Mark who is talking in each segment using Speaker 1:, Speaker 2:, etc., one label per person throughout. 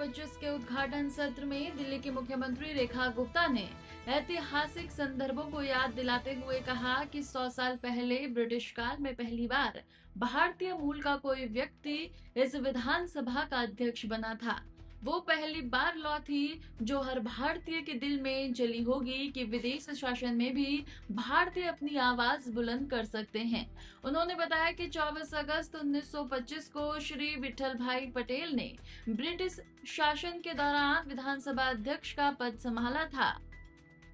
Speaker 1: 2025 के उद्घाटन सत्र में दिल्ली की मुख्यमंत्री रेखा गुप्ता ने ऐतिहासिक संदर्भों को याद दिलाते हुए कहा कि 100 साल पहले ब्रिटिश काल में पहली बार भारतीय मूल का कोई व्यक्ति इस विधानसभा का अध्यक्ष बना था। वो पहली बार लॉ थी जो हर भारतीय के दिल में जली होगी कि विदेश शासन में भी भारतीय अपनी आवाज बुलंद कर सकते हैं। उन्होंने बताया कि 24 अगस्त 1925 को श्री विठल भाई पटेल ने ब्रिटिश शासन के दौरान विधानसभा अध्यक्ष का पद संभाला था।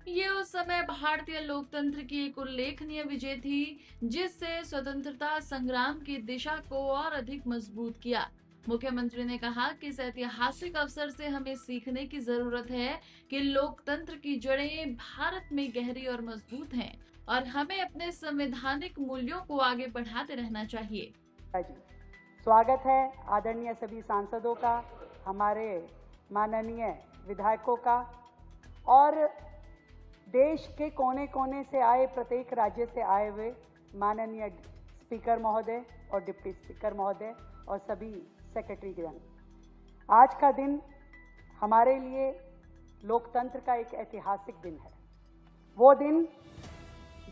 Speaker 1: ये उस समय भारतीय लोकतंत्र की एक उल्लेखनीय विजय थी जिससे स्वतंत्रता संग्राम की दिशा को और अधिक मजबूत किया। मुख्यमंत्री ने कहा कि इस ऐतिहासिक अवसर से हमें सीखने की जरूरत है कि लोकतंत्र की जड़ें भारत में गहरी और मजबूत हैं और हमें अपने संवैधानिक मूल्यों को आगे बढ़ाते रहना चाहिए।
Speaker 2: स्वागत है आदरणीय सभी सांसदों का, हमारे माननीय विधायकों का और देश के कोने कोने से आए, प्रत्येक राज्य से आए हुए माननीय स्पीकर महोदय और डिप्टी स्पीकर महोदय और सभी सेक्रेटरी गण। आज का दिन हमारे लिए लोकतंत्र का एक ऐतिहासिक दिन है। वो दिन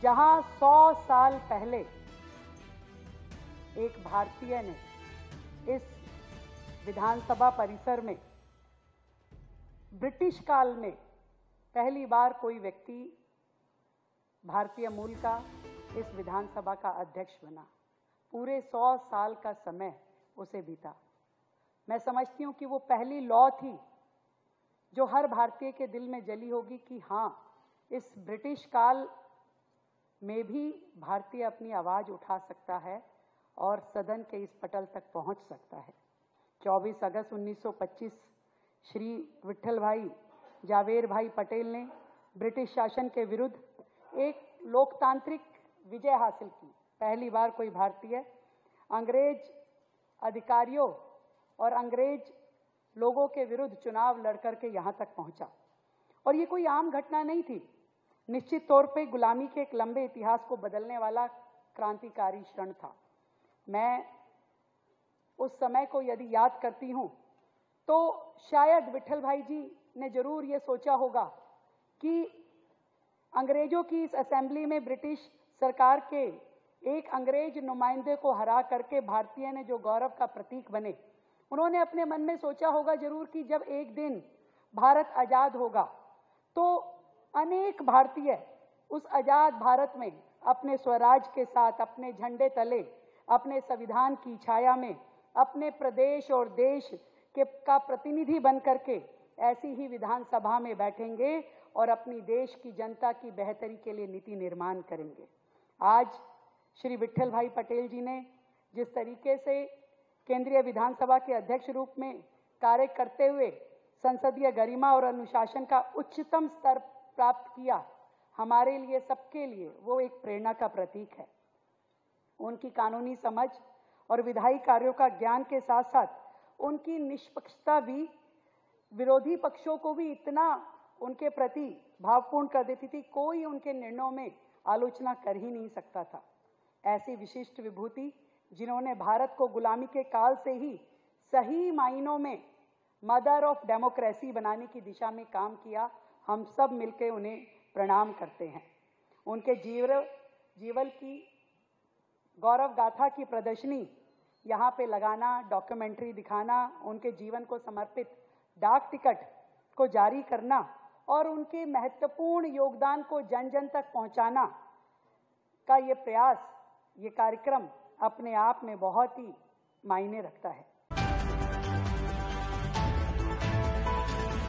Speaker 2: जहां 100 साल पहले एक भारतीय ने इस विधानसभा परिसर में ब्रिटिश काल में पहली बार कोई व्यक्ति भारतीय मूल का इस विधानसभा का अध्यक्ष बना। पूरे 100 साल का समय उसे बीता। मैं समझती हूं कि वो पहली लॉ थी जो हर भारतीय के दिल में जली होगी कि हाँ, इस ब्रिटिश काल में भी भारतीय अपनी आवाज उठा सकता है और सदन के इस पटल तक पहुंच सकता है। 24 अगस्त 1925 श्री विठल भाई जावेर भाई पटेल ने ब्रिटिश शासन के विरुद्ध एक लोकतांत्रिक विजय हासिल की। पहली बार कोई भारतीय अंग्रेज अधिकारियों और अंग्रेज लोगों के विरुद्ध चुनाव लड़कर के यहां तक पहुंचा और ये कोई आम घटना नहीं थी। निश्चित तौर पे गुलामी के एक लंबे इतिहास को बदलने वाला क्रांतिकारी क्षण था। मैं उस समय को यदि याद करती हूं तो शायद विठल भाई जी ने जरूर ये सोचा होगा कि अंग्रेजों की इस असेंबली में ब्रिटिश सरकार के एक अंग्रेज नुमाइंदे को हरा करके भारतीय ने जो गौरव का प्रतीक बने, उन्होंने अपने मन में सोचा होगा जरूर कि जब एक दिन भारत आजाद होगा तो अनेक भारतीय उस आजाद भारत में अपने स्वराज के साथ, अपने झंडे तले, अपने संविधान की छाया में, अपने प्रदेश और देश के का प्रतिनिधि बन करके ऐसी ही विधानसभा में बैठेंगे और अपनी देश की जनता की बेहतरी के लिए नीति निर्माण करेंगे। आज श्री विठल भाई पटेल जी ने जिस तरीके से केंद्रीय विधानसभा के अध्यक्ष रूप में कार्य करते हुए संसदीय गरिमा और अनुशासन का उच्चतम स्तर प्राप्त किया, हमारे लिए, सबके लिए वो एक प्रेरणा का प्रतीक है। उनकी कानूनी समझ और विधायी कार्यों का ज्ञान के साथ साथ उनकी निष्पक्षता भी विरोधी पक्षों को भी इतना उनके प्रति भावपूर्ण कर देती थी, कोई उनके निर्णयों में आलोचना कर ही नहीं सकता था। ऐसी विशिष्ट विभूति जिन्होंने भारत को गुलामी के काल से ही सही मायनों में मदर ऑफ डेमोक्रेसी बनाने की दिशा में काम किया, हम सब मिलकर उन्हें प्रणाम करते हैं। उनके जीवन की गौरव गाथा की प्रदर्शनी यहाँ पे लगाना, डॉक्यूमेंट्री दिखाना, उनके जीवन को समर्पित डाक टिकट को जारी करना और उनके महत्वपूर्ण योगदान को जन जन तक पहुँचाना का ये प्रयास, ये कार्यक्रम अपने आप में बहुत ही मायने रखता है।